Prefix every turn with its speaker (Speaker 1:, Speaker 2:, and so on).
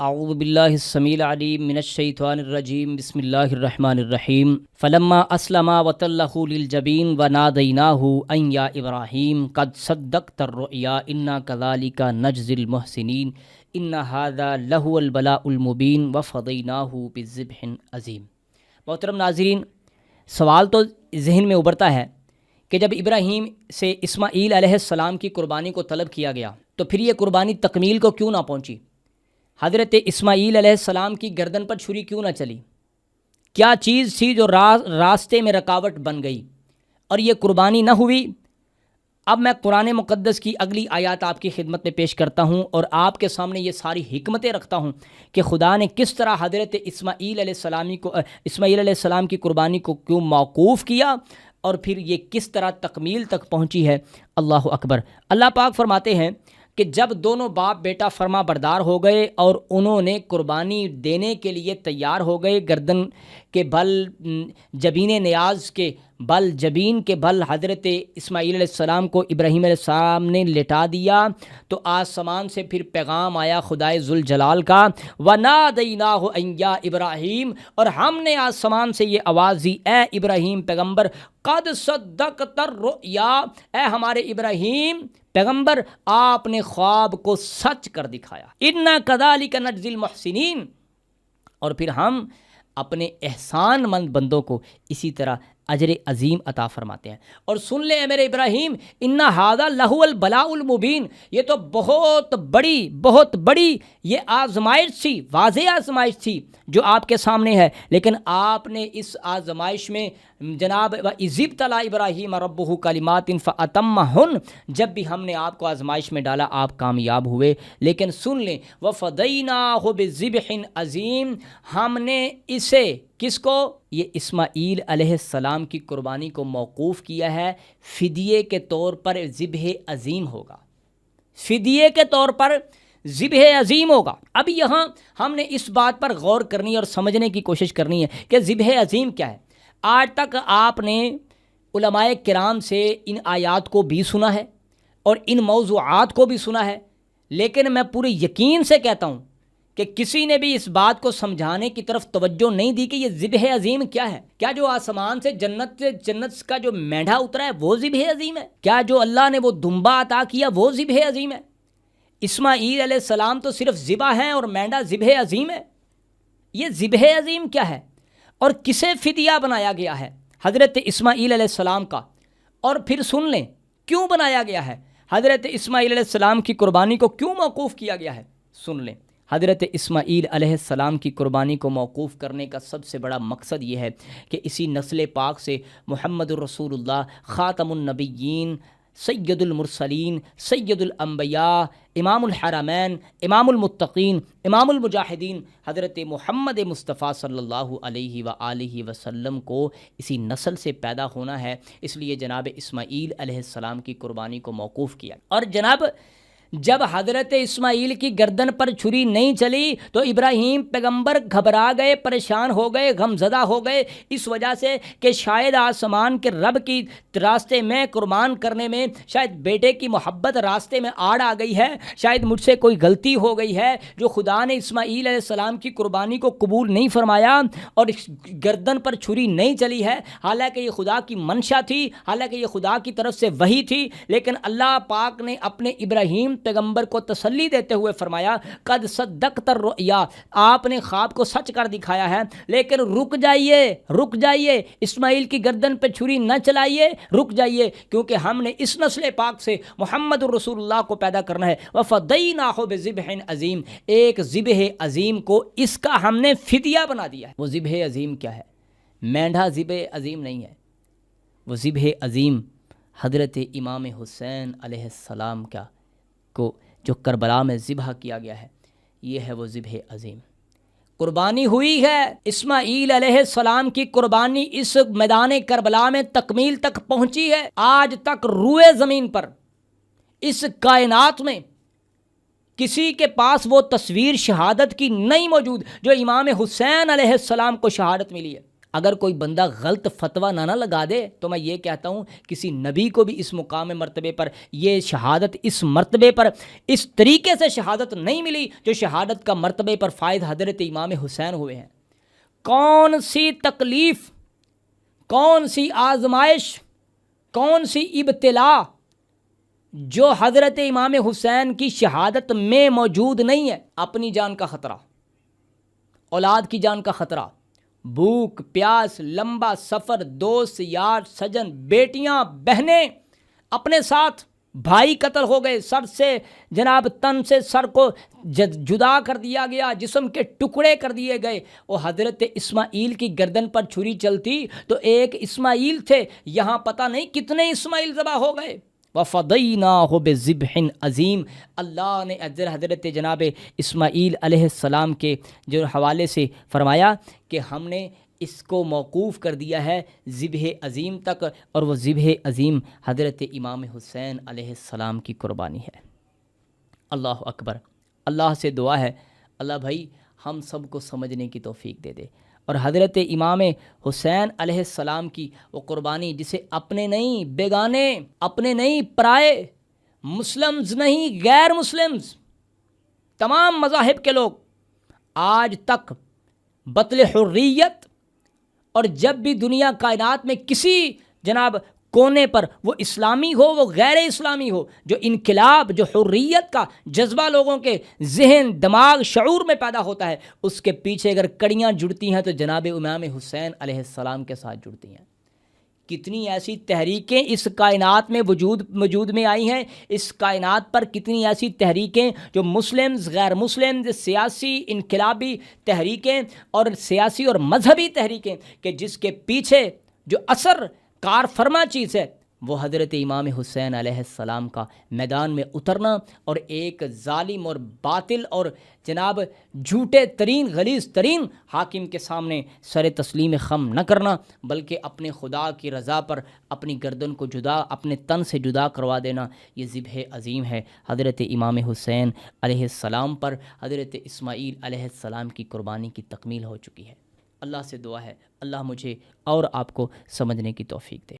Speaker 1: اعوذ باللہ السمیع العلیم من الشیطان الرجیم بسم اللہ الرحمن الرحیم فلما اسلما وتلہ للجبین ونادیناہ ان یا ابراہیم قد صدقت الرؤیا انا کذالک نجزی المحسنین ان ھذا لہو البلاء المبین وفدیناہ بذبح عظیم۔ محترم ناظرین، سوال تو ذہن میں ابھرتا ہے کہ جب ابراہیم سے اسماعیل علیہ السلام کی قربانی کو طلب کیا گیا تو پھر یہ قربانی تکمیل کو کیوں نہ پہنچی؟ حضرت اسماعیل علیہ السلام کی گردن پر چھری کیوں نہ چلی؟ کیا چیز تھی جو راستے میں رکاوٹ بن گئی اور یہ قربانی نہ ہوئی؟ اب میں قرآن مقدس کی اگلی آیات آپ کی خدمت میں پیش کرتا ہوں اور آپ کے سامنے یہ ساری حکمتیں رکھتا ہوں کہ خدا نے کس طرح حضرت اسماعیل علیہ السلام کی قربانی کو کیوں موقوف کیا اور پھر یہ کس طرح تکمیل تک پہنچی ہے۔ اللہ اکبر۔ اللہ پاک فرماتے ہیں کہ جب دونوں باپ بیٹا فرما بردار ہو گئے اور انہوں نے قربانی دینے کے لیے تیار ہو گئے، گردن کے بل جبین نیاز کے بل جبین کے بل حضرت اسماعیل علیہ السلام کو ابراہیم علیہ السلام نے لٹا دیا تو آسمان سے پھر پیغام آیا خدائے ذوالجلال کا، وَنَادَيْنَاهُ أَن يَا ابراہیم، اور ہم نے آسمان سے یہ آواز دی، اے ابراہیم پیغمبر، قد صدقت الرؤیا، اے ہمارے ابراہیم پیغمبر آپ نے خواب کو سچ کر دکھایا، اِنَّا كَذَلِكَ نَجْزِي الْمُحْسِنِينَ، اور پھر ہم اپنے احسان مند بندوں کو اسی طرح اجر عظیم عطا فرماتے ہیں۔ اور سن لیں اے میرے ابراہیم، ان ھذا لہو البلاء المبین، یہ تو بہت بڑی یہ آزمائش تھی، واضح آزمائش تھی جو آپ کے سامنے ہے، لیکن آپ نے اس آزمائش میں جناب وَإِذِ ابْتَلَىٰ إِبْرَاهِيمَ رَبُّهُ كَلِمَاتٍ فَأَتَمَّهُنَّ، جب بھی ہم نے آپ کو آزمائش میں ڈالا آپ کامیاب ہوئے، لیکن سن لیں وَفَدَيْنَاهُ بِذِبْحٍ عظیم، ہم نے اسے کس کو؟ یہ اسماعیل علیہ السلام کی قربانی کو موقوف کیا ہے، فدیے کے طور پر ذبح عظیم ہوگا، فدیے کے طور پر ذبح عظیم ہوگا۔ اب یہاں ہم نے اس بات پر غور کرنی اور سمجھنے کی کوشش کرنی ہے کہ ذبح عظیم کیا ہے۔ آج تک آپ نے علماء کرام سے ان آیات کو بھی سنا ہے اور ان موضوعات کو بھی سنا ہے، لیکن میں پورے یقین سے کہتا ہوں کہ کسی نے بھی اس بات کو سمجھانے کی طرف توجہ نہیں دی کہ یہ ذبح عظیم کیا ہے۔ کیا جو آسمان سے جنت کا جو مینڈھا اترا ہے وہ ذبح عظیم ہے؟ کیا جو اللہ نے وہ دمبا عطا کیا وہ ذبح عظیم ہے؟ اسماعیل علیہ السلام تو صرف ذبح ہیں اور مینڈھا ذبح عظیم ہے۔ یہ ذبح عظیم کیا ہے اور کسے فدیہ بنایا گیا ہے؟ حضرت اسماعیل علیہ السلام کا۔ اور پھر سن لیں کیوں بنایا گیا ہے، حضرت اسماعیل علیہ السلام کی قربانی کو کیوں موقوف کیا گیا ہے۔ سن لیں، حضرت اسماعیل علیہ السلام کی قربانی کو موقوف کرنے کا سب سے بڑا مقصد یہ ہے کہ اسی نسل پاک سے محمد الرسول اللہ خاتم النبیین، سید المرسلین، سید الانبیاء، امام الحرمین، امام المتقین، امام المجاہدین، حضرت محمد مصطفیٰ صلی اللہ علیہ وآلہ وسلم کو اسی نسل سے پیدا ہونا ہے، اس لیے جناب اسماعیل علیہ السلام کی قربانی کو موقوف کیا۔ اور جناب جب حضرت اسماعیل کی گردن پر چھری نہیں چلی تو ابراہیم پیغمبر گھبرا گئے، پریشان ہو گئے، غمزدہ ہو گئے، اس وجہ سے کہ شاید آسمان کے رب کی راستے میں قربان کرنے میں شاید بیٹے کی محبت راستے میں آڑ آ گئی ہے، شاید مجھ سے کوئی غلطی ہو گئی ہے جو خدا نے اسماعیل علیہ السلام کی قربانی کو قبول نہیں فرمایا اور گردن پر چھری نہیں چلی ہے، حالانکہ یہ خدا کی منشا تھی، حالانکہ یہ خدا کی طرف سے وحی تھی، لیکن اللہ پاک نے اپنے ابراہیم پیغمبر کو تسلی دیتے ہوئے فرمایا قد صدقت الرؤیا، آپ نے خواب کو سچ کر دکھایا ہے، لیکن رک جائیے، اسماعیل کی گردن پہ چھری نہ چلائیے، رک جائیے، کیونکہ ہم نے اس نسل پاک سے محمد الرسول اللہ کو پیدا کرنا ہے۔ وفدیناہ بذبح عظیم، ایک ذبح عظیم کو اس کا ہم نے فدیہ بنا دیا ہے۔ وہ ذبح عظیم کیا ہے؟ مینڈھا ذبح عظیم نہیں ہے، وہ ذبح عظیم حضرت امام حسین علیہ السلام کا کو جو کربلا میں ذبح کیا گیا ہے، یہ ہے وہ ذبح عظیم۔ قربانی ہوئی ہے، اسماعیل علیہ السلام کی قربانی اس میدان کربلا میں تکمیل تک پہنچی ہے۔ آج تک روئے زمین پر اس کائنات میں کسی کے پاس وہ تصویر شہادت کی نہیں موجود جو امام حسین علیہ السلام کو شہادت ملی ہے۔ اگر کوئی بندہ غلط فتویٰ نہ لگا دے تو میں یہ کہتا ہوں کسی نبی کو بھی اس مقام مرتبے پر یہ شہادت اس مرتبے پر اس طریقے سے شہادت نہیں ملی جو شہادت کا مرتبے پر فائد حضرت امام حسین ہوئے ہیں۔ کون سی تکلیف، کون سی آزمائش، کون سی ابتلا جو حضرت امام حسین کی شہادت میں موجود نہیں ہے؟ اپنی جان کا خطرہ، اولاد کی جان کا خطرہ، بھوک پیاس، لمبا سفر، دوست یار سجن، بیٹیاں بہنیں اپنے ساتھ، بھائی قتل ہو گئے، سر سے جناب تن سے سر کو جدا کر دیا گیا، جسم کے ٹکڑے کر دیے گئے۔ وہ حضرت اسماعیل کی گردن پر چھری چلتی تو ایک اسماعیل تھے، یہاں پتہ نہیں کتنے اسماعیل ذبح ہو گئے۔ وَفَضَيْنَاهُ بِذِبْحٍ عظیم، اللہ نے حضرت جناب اسماعیل علیہ السلام کے جو حوالے سے فرمایا کہ ہم نے اس کو موقوف کر دیا ہے ذبح عظیم تک، اور وہ ذبح عظیم حضرت امام حسین علیہ السلام کی قربانی ہے۔ اللہ اکبر۔ اللہ سے دعا ہے اللہ بھائی ہم سب کو سمجھنے کی توفیق دے دے، اور حضرت امام حسین علیہ السلام کی وہ قربانی جسے اپنے نہیں بیگانے، اپنے نہیں پرائے، مسلمز نہیں غیر مسلمز، تمام مذاہب کے لوگ آج تک بطل حریت، اور جب بھی دنیا کائنات میں کسی جناب کونے پر وہ اسلامی ہو وہ غیر اسلامی ہو، جو انقلاب، جو حریت کا جذبہ لوگوں کے ذہن دماغ شعور میں پیدا ہوتا ہے، اس کے پیچھے اگر کڑیاں جڑتی ہیں تو جناب امام حسین علیہ السلام کے ساتھ جڑتی ہیں۔ کتنی ایسی تحریکیں اس کائنات میں وجود میں آئی ہیں، اس کائنات پر کتنی ایسی تحریکیں جو مسلمز غیر مسلمز، سیاسی انقلابی تحریکیں اور سیاسی اور مذہبی تحریکیں کہ جس کے پیچھے جو اثر کار فرما چیز ہے وہ حضرت امام حسین علیہ السلام کا میدان میں اترنا اور ایک ظالم اور باطل اور جناب جھوٹے ترین غلیظ ترین حاکم کے سامنے سر تسلیم خم نہ کرنا، بلکہ اپنے خدا کی رضا پر اپنی گردن کو جدا، اپنے تن سے جدا کروا دینا، یہ ذبح عظیم ہے حضرت امام حسین علیہ السلام پر۔ حضرت اسماعیل علیہ السلام کی قربانی کی تکمیل ہو چکی ہے۔ اللہ سے دعا ہے اللہ مجھے اور آپ کو سمجھنے کی توفیق دے۔